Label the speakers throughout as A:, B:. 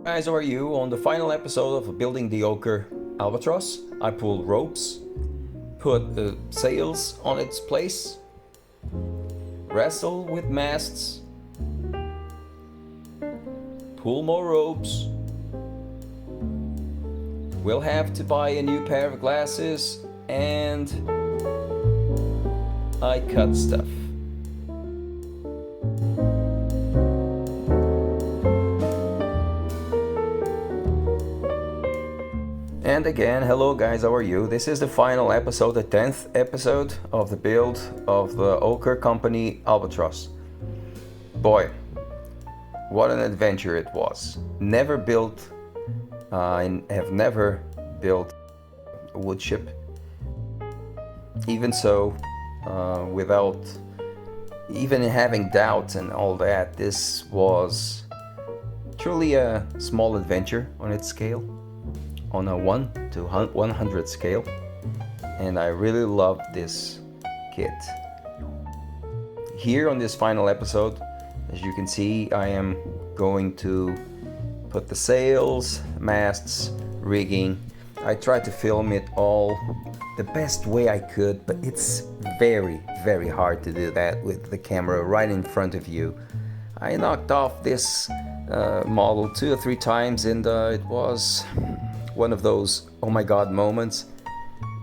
A: Guys, how are you? On the final episode of building the ochre Albatros, I pulled ropes, put the sails on its place, wrestle with masts, pull more ropes. We'll have to buy a new pair of glasses, and I cut stuff. And again, hello guys, how are you? This is the final episode, the 10th episode of the build of the ochre company Albatros. Boy, what an adventure it was. I have never built a wood ship. Even so, without even having doubts and all that, this was truly a small adventure on its scale. On a 1 to 100 scale, and I really love this kit. Here on this final episode, as you can see, I am going to put the sails, masts, rigging. I tried to film it all the best way I could, but it's very hard to do that with the camera right in front of you. I knocked off this model 2 or 3 times, and it was one of those oh my god moments.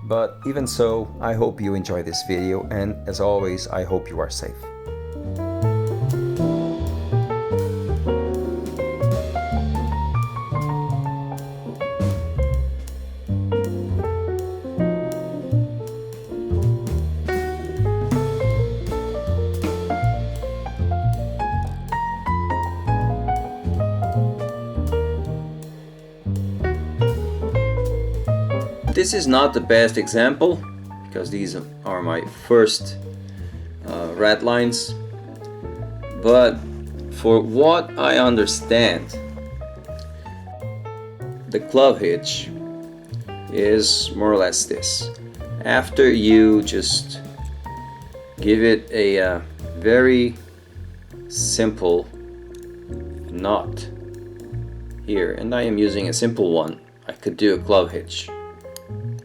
A: But even so, I hope you enjoy this video, and as always, I hope you are safe. This is not the best example because these are my first rat lines, but for what I understand, the club hitch is more or less this. After you just give it a very simple knot here, and I am using a simple one, I could do a club hitch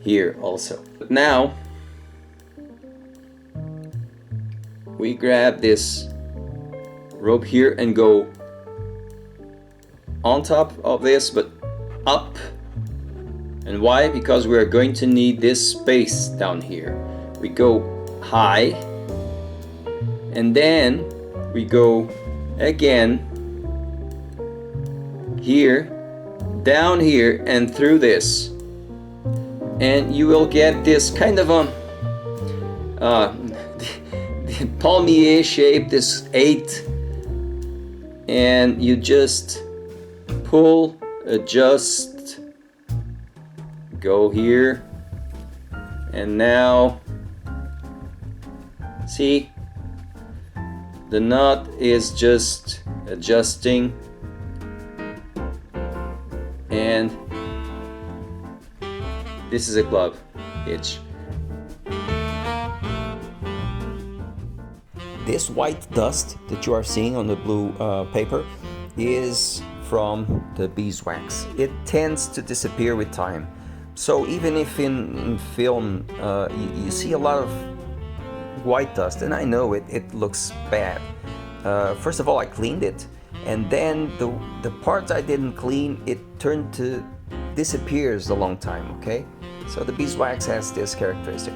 A: here also. But now we grab this rope here and go on top of this, but up. And why? Because we are going to need this space down here. We go high, and then we go again here, down here, and through this. And you will get this kind of a palmier shape, this 8, and you just pull, adjust, go here, and now see, the knot is just adjusting, and this is a club hitch. This white dust that you are seeing on the blue paper is from the beeswax. It tends to disappear with time. So even if in film you see a lot of white dust, and I know it looks bad. First of all, I cleaned it, and then the parts I didn't clean, it turned to disappears a long time, okay? So the beeswax has this characteristic.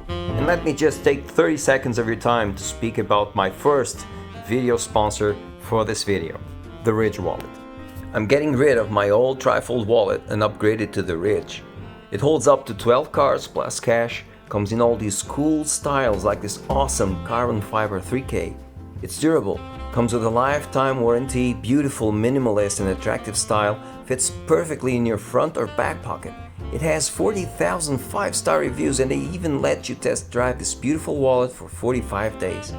A: And let me just take 30 seconds of your time to speak about my first video sponsor for this video, the Ridge wallet. I'm getting rid of my old trifold wallet and upgrade it to the Ridge. It holds up to 12 cards plus cash, comes in all these cool styles like this awesome carbon fiber 3K. It's durable, comes with a lifetime warranty, beautiful, minimalist and attractive style, fits perfectly in your front or back pocket. It has 40,000 5-star reviews, and they even let you test drive this beautiful wallet for 45 days.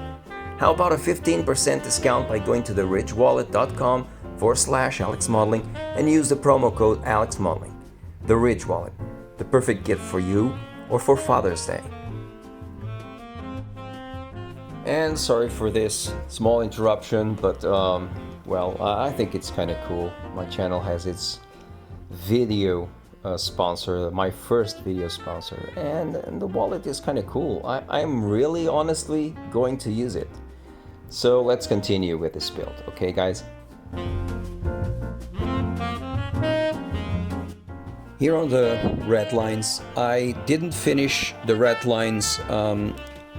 A: How about a 15% discount by going to theridgewallet.com/AlexModeling and use the promo code AlexModeling. The Ridge Wallet, the perfect gift for you or for Father's Day. And sorry for this small interruption, but well, I think it's kind of cool. My channel has its video sponsor, my first video sponsor, and the wallet is kind of cool. I'm really honestly going to use it. So let's continue with this build, okay guys? Here on the red lines, I didn't finish the red lines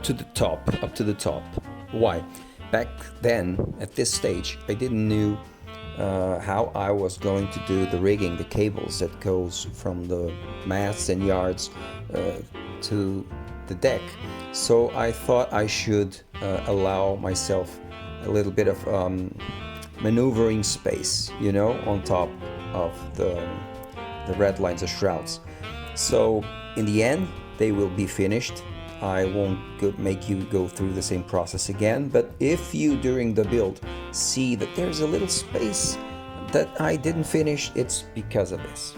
A: to the top, up to the top. Why? Back then, at this stage, I didn't knew how I was going to do the rigging, the cables that goes from the masts and yards to the deck. So I thought I should allow myself a little bit of maneuvering space, you know, on top of the red lines, the shrouds. So in the end, they will be finished. I won't make you go through the same process again, but if you during the build see that there's a little space that I didn't finish, it's because of this.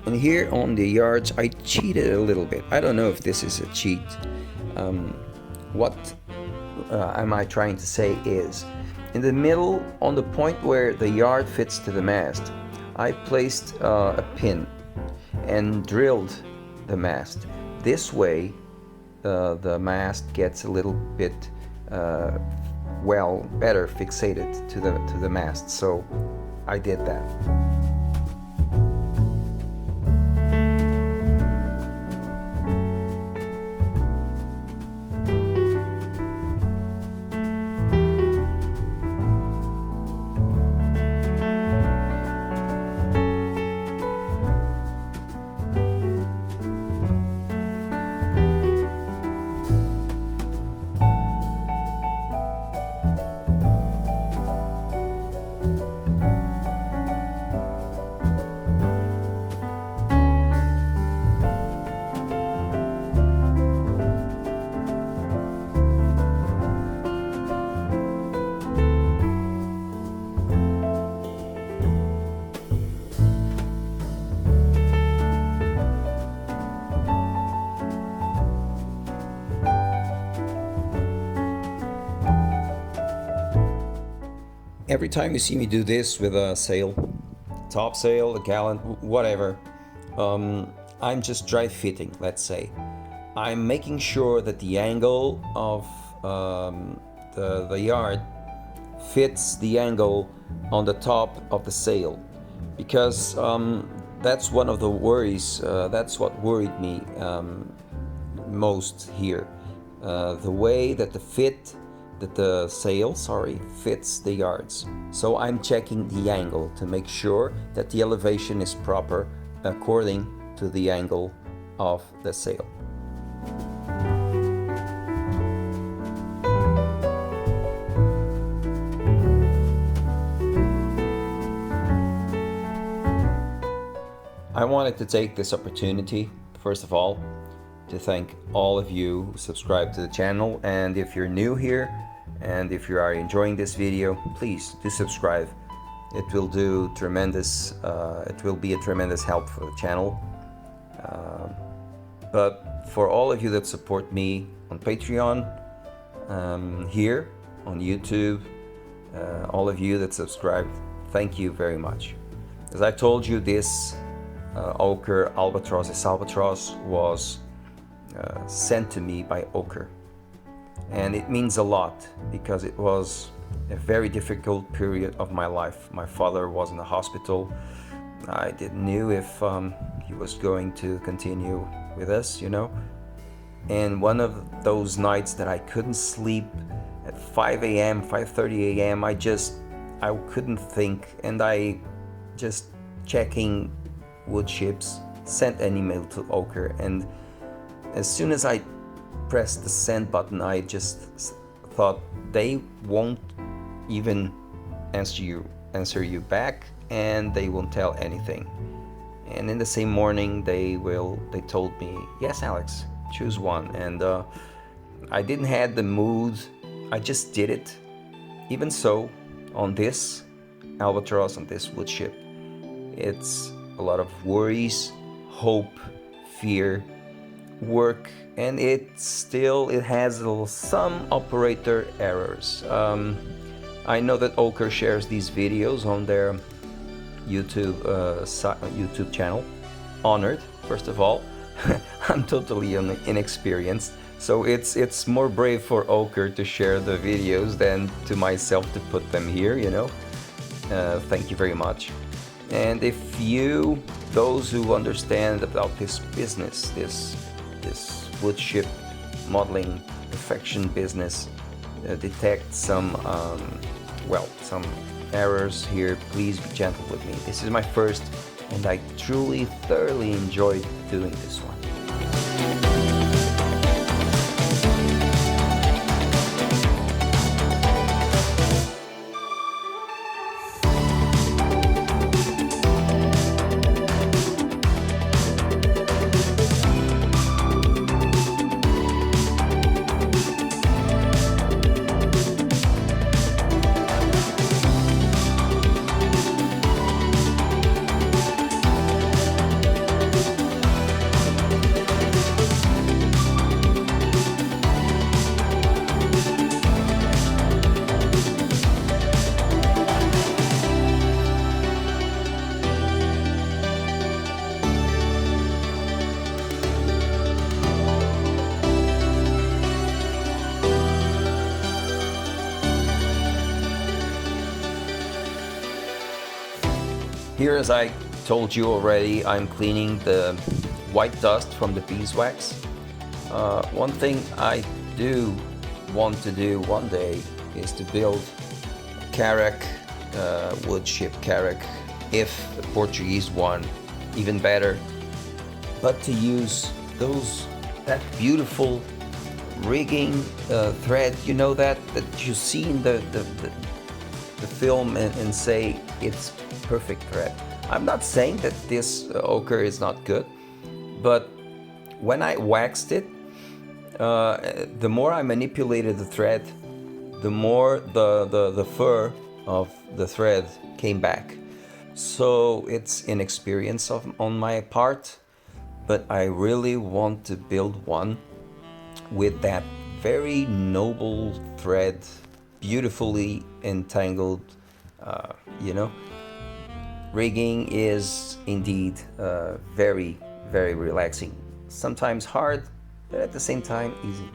A: And here on the yards, I cheated a little bit. I don't know if this is a cheat. What am I trying to say is, in the middle, on the point where the yard fits to the mast, I placed a pin and drilled the mast. This way, the mast gets a little bit, better fixated to the mast. So I did that. Every time you see me do this with a sail, top sail, a gallant, whatever, I'm just dry fitting, let's say. I'm making sure that the angle of the yard fits the angle on the top of the sail, because that's one of the worries, that's what worried me most here. The way that the sail fits the yards. So I'm checking the angle to make sure that the elevation is proper according to the angle of the sail. I wanted to take this opportunity, first of all, to thank all of you who subscribe to the channel, and if you're new here and if you are enjoying this video, please do subscribe. It will do tremendous, it will be a tremendous help for the channel. But for all of you that support me on Patreon, here on YouTube, all of you that subscribed, thank you very much. As I told you, this ochre Albatros, this Albatros was sent to me by Ochre, and it means a lot because it was a very difficult period of my life. My father was in the hospital. I didn't know if he was going to continue with us, you know. And one of those nights that I couldn't sleep at 5 a.m., 5:30 a.m., I couldn't think, and I just checking wood chips, sent an email to Ochre, and as soon as I pressed the send button, I just thought they won't even answer you back, and they won't tell anything. And in the same morning, they told me, yes, Alex, choose one. And I didn't have the mood. I just did it. Even so, on this Albatros, on this wood ship, it's a lot of worries, hope, fear, work, and it has some operator errors. I know that Ochre shares these videos on their YouTube channel. Honored, first of all. I'm totally inexperienced, so it's more brave for Ochre to share the videos than to myself to put them here, you know. Thank you very much. And if those who understand about this business, this wood ship modeling perfection business, detect some errors here, please be gentle with me. This is my first, and I truly, thoroughly enjoyed doing this one. Here, as I told you already, I'm cleaning the white dust from the beeswax. One thing I do want to do one day is to build a carrack, wood ship carrack, if the Portuguese one, even better. But to use that beautiful rigging thread, you know, that you see in the film and say it's perfect thread. I'm not saying that this ochre is not good, but when I waxed it, the more I manipulated the thread, the more the fur of the thread came back. So it's inexperience on my part, but I really want to build one with that very noble thread, beautifully entangled, you know. Rigging is indeed very, very relaxing. Sometimes hard, but at the same time easy.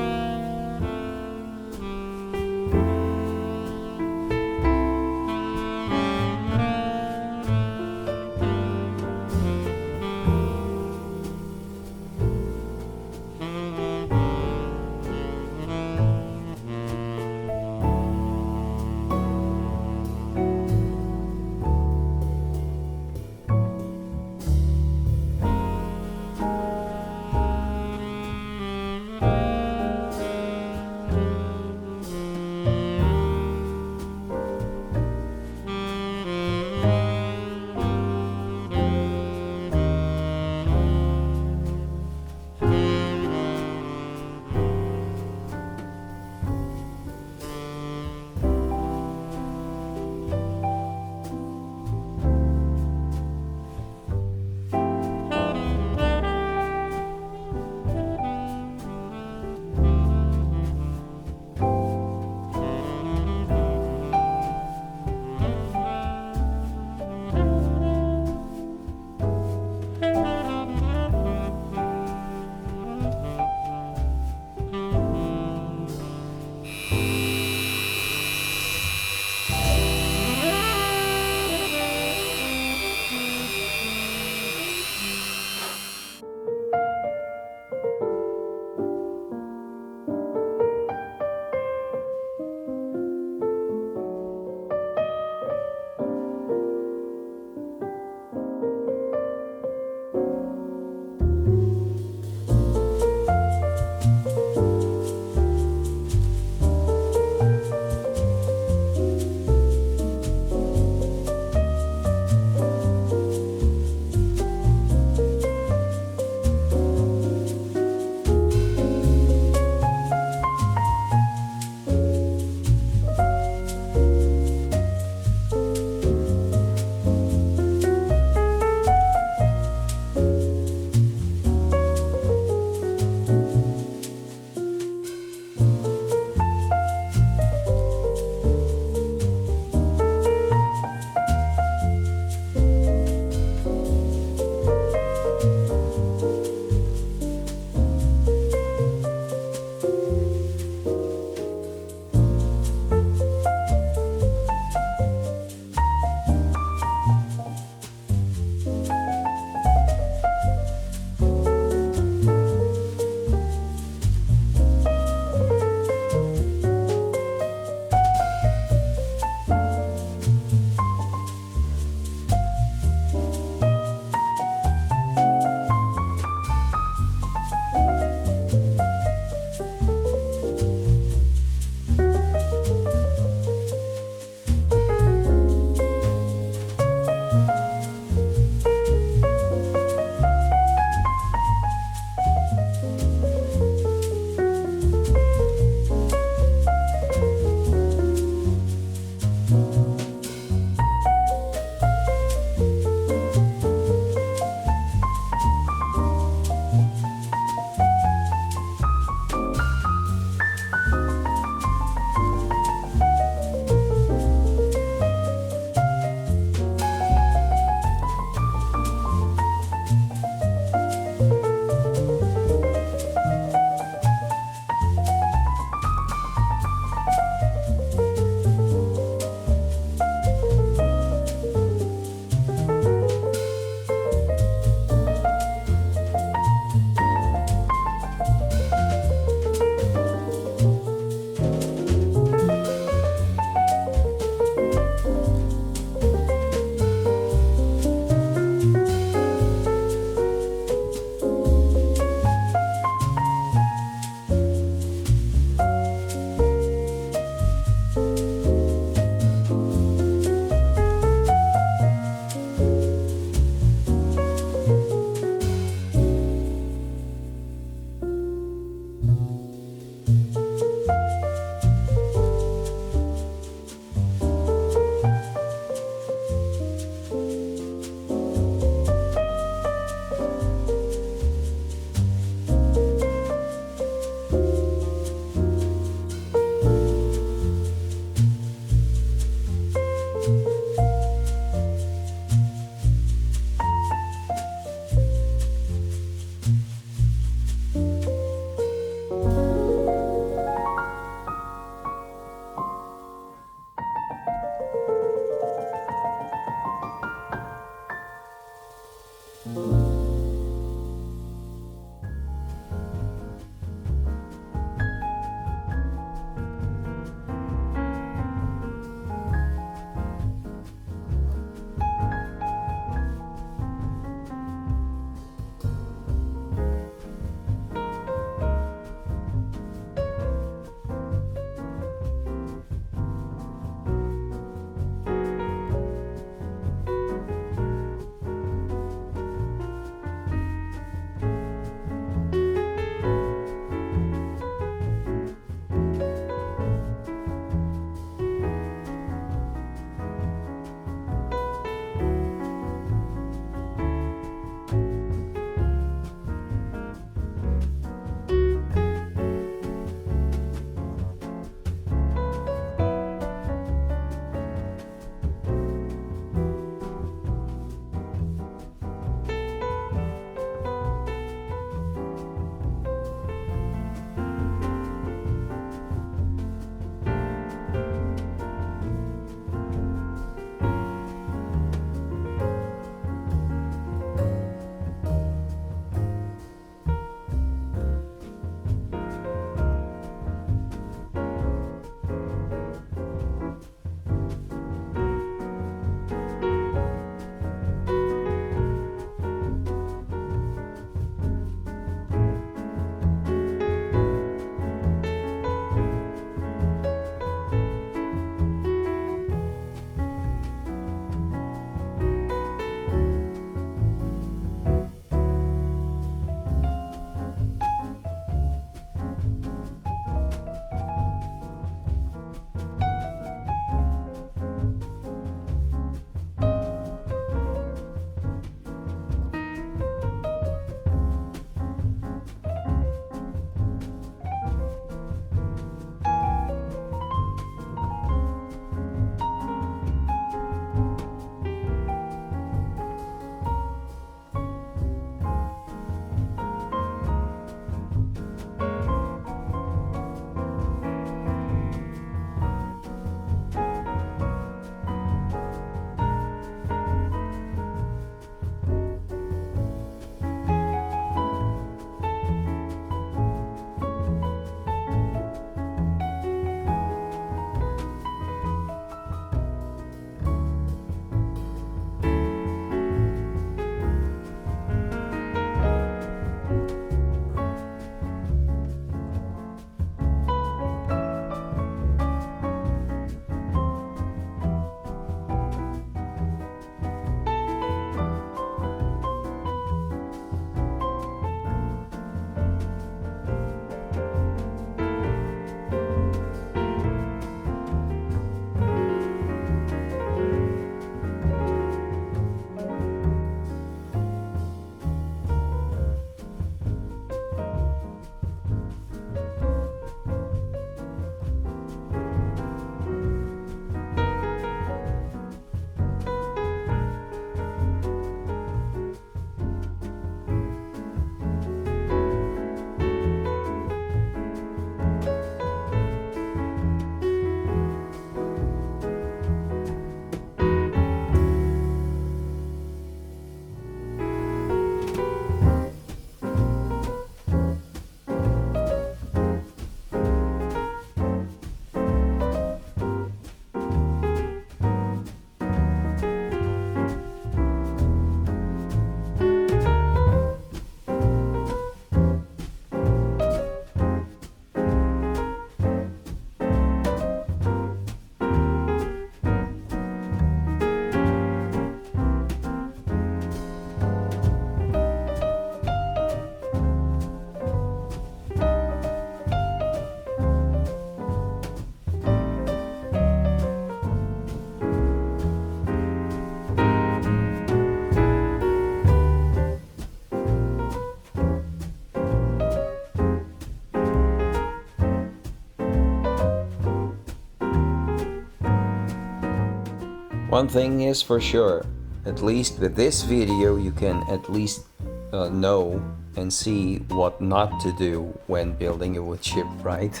A: One thing is for sure, at least with this video you can at least know and see what not to do when building a wood ship, right?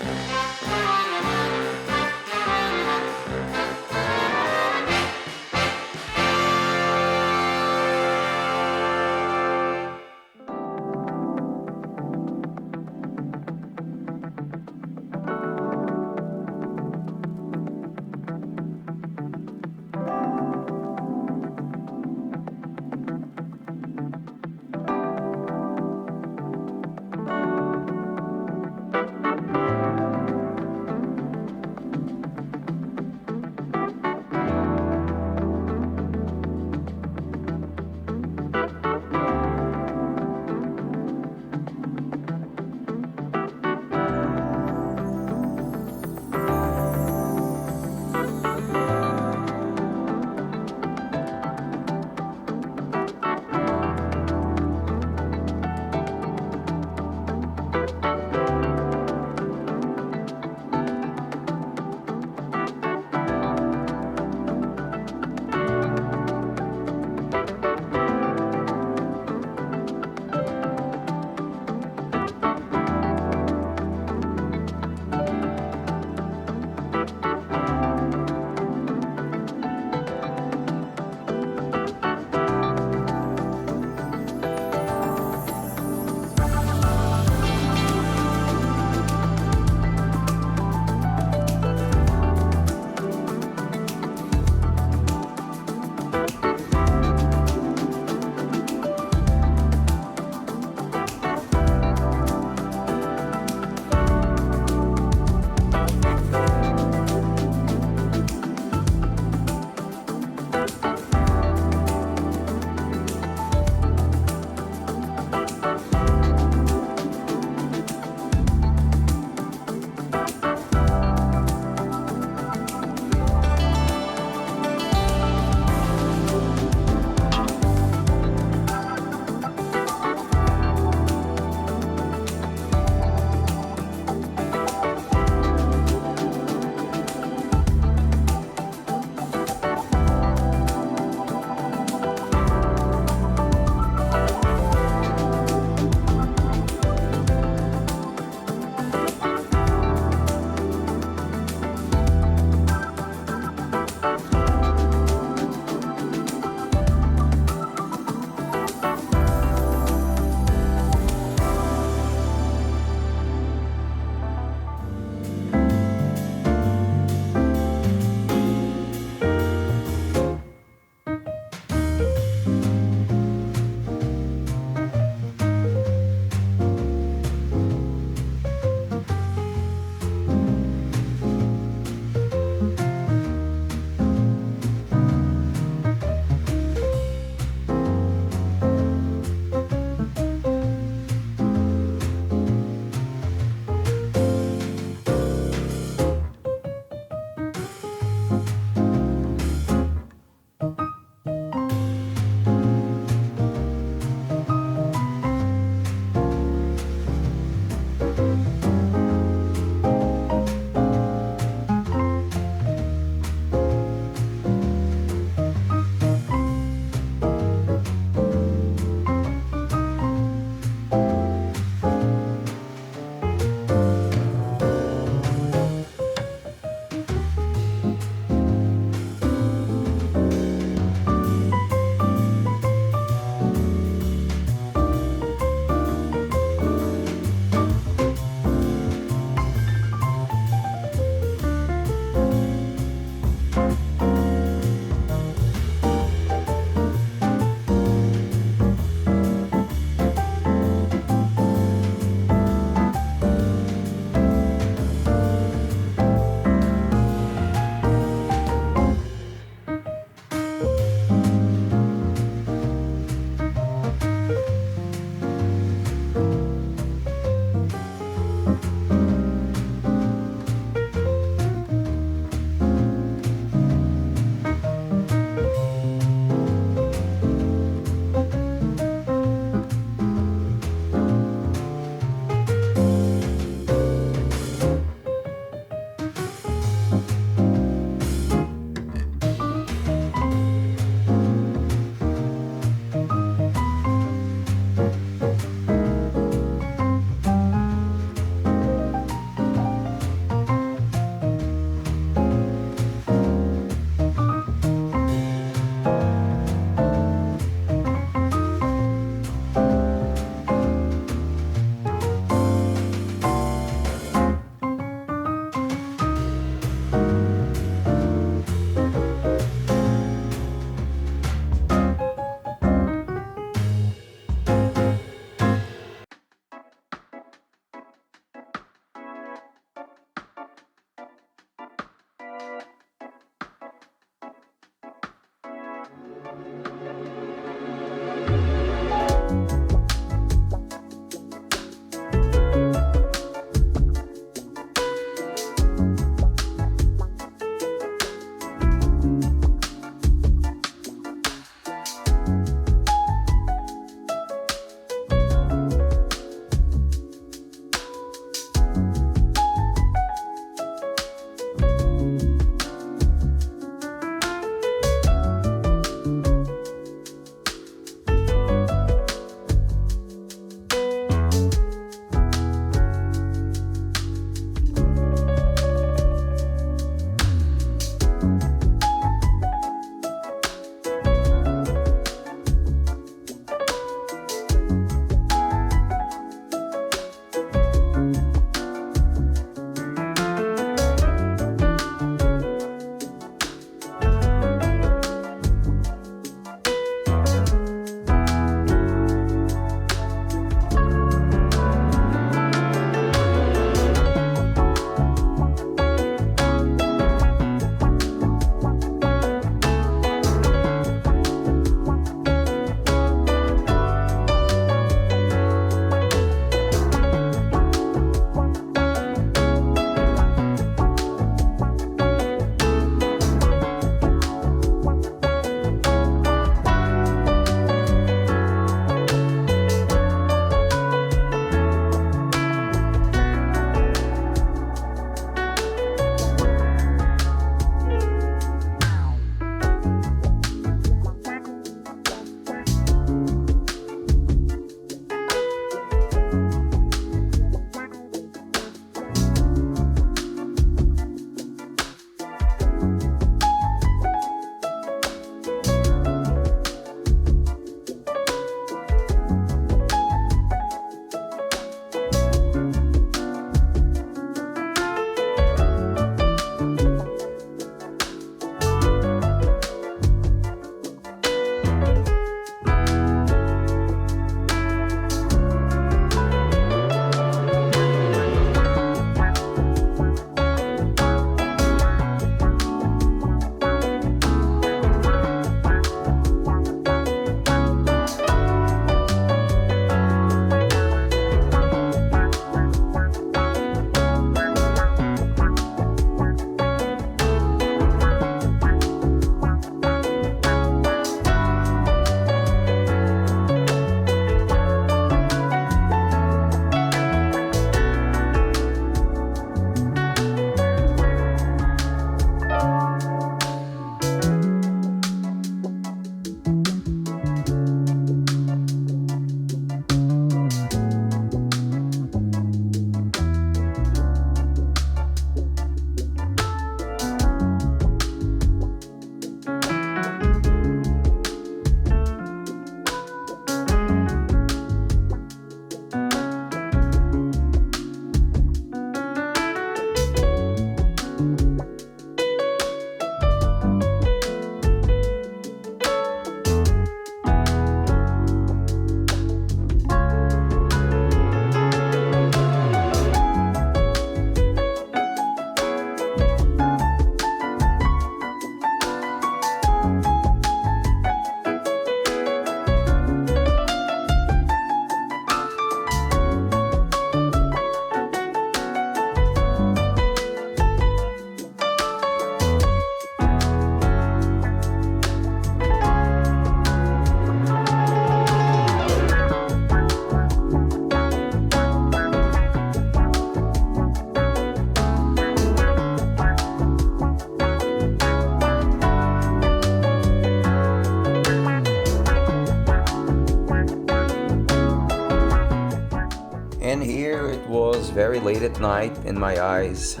A: very late at night and my eyes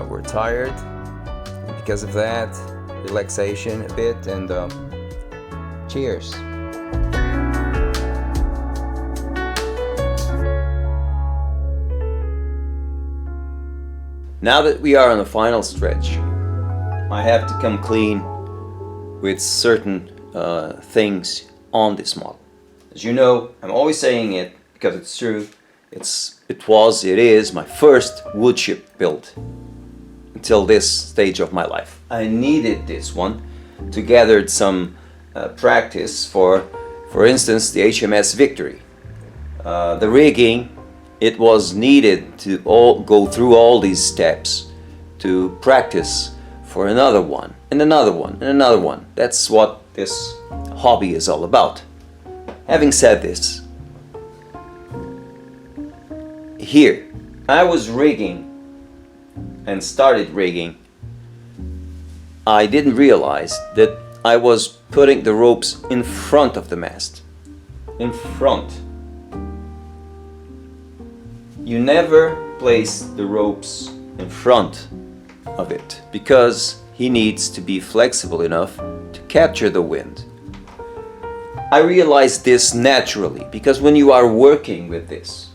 A: were tired. And because of that, relaxation a bit, and cheers. Now that we are on the final stretch, I have to come clean with certain things on this model. As you know, I'm always saying it because it's true. It is my first woodship build until this stage of my life. I needed this one to gather some practice for instance, the HMS Victory. The rigging, it was needed to go through all these steps to practice for another one, and another one, and another one. That's what this hobby is all about. Having said this, here, I was rigging and started rigging. I didn't realize that I was putting the ropes in front of the mast. In front. You never place the ropes in front of it because he needs to be flexible enough to capture the wind. I realized this naturally because when you are working with this,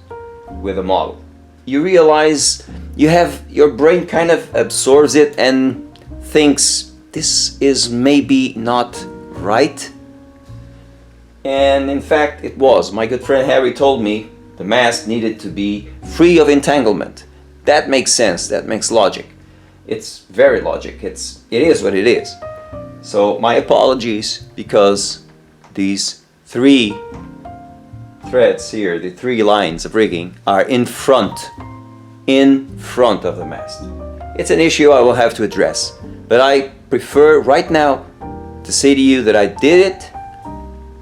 A: with a model, you realize your brain kind of absorbs it and thinks this is maybe not right. And in fact it was. My good friend Harry told me the mast needed to be free of entanglement. That makes sense, that makes logic. It's very logic, it is what it is. So my apologies because these 3 threads here, the 3 lines of rigging, are in front of the mast. It's an issue I will have to address, but I prefer right now to say to you that I did it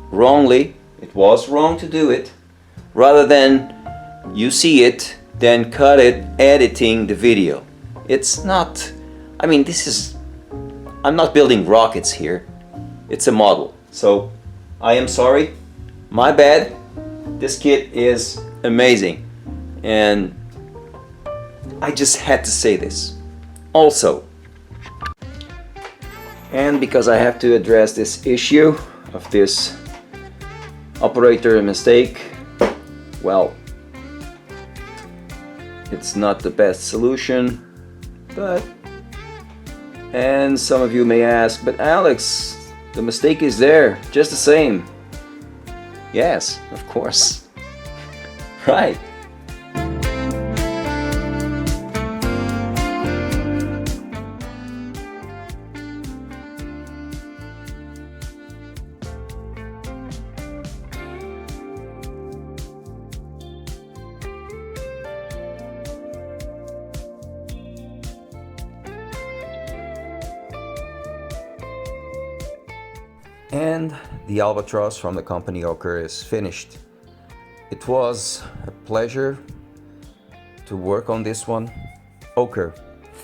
A: wrongly. It was wrong to do it, rather than you see it, then cut it, editing the video. It's not, I mean, I'm not building rockets here. It's a model. So I am sorry, my bad. This kit is amazing and I just had to say this. Also, and because I have to address this issue of this operator mistake, well, it's not the best solution, but, and some of you may ask, but Alex, the mistake is there, just the same. Yes, of course. Right. And the Albatros from the company Ochre is finished. It was a pleasure to work on this one. Ochre,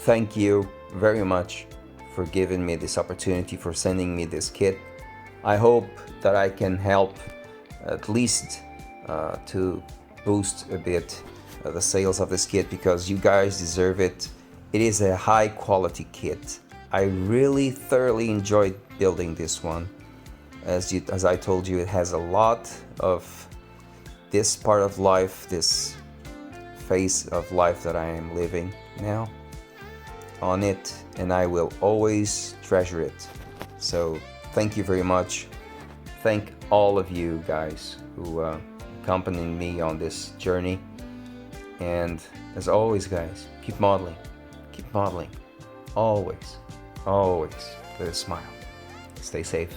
A: thank you very much for giving me this opportunity, for sending me this kit. I hope that I can help at least to boost a bit the sales of this kit, because you guys deserve it. It is a high quality kit. I really thoroughly enjoyed building this one. As I told you, it has a lot of this part of life, this phase of life that I am living now on it, and I will always treasure it. So thank you very much. Thank all of you guys who accompanied me on this journey. And as always, guys, keep modeling. Keep modeling. Always, always with a smile. Stay safe.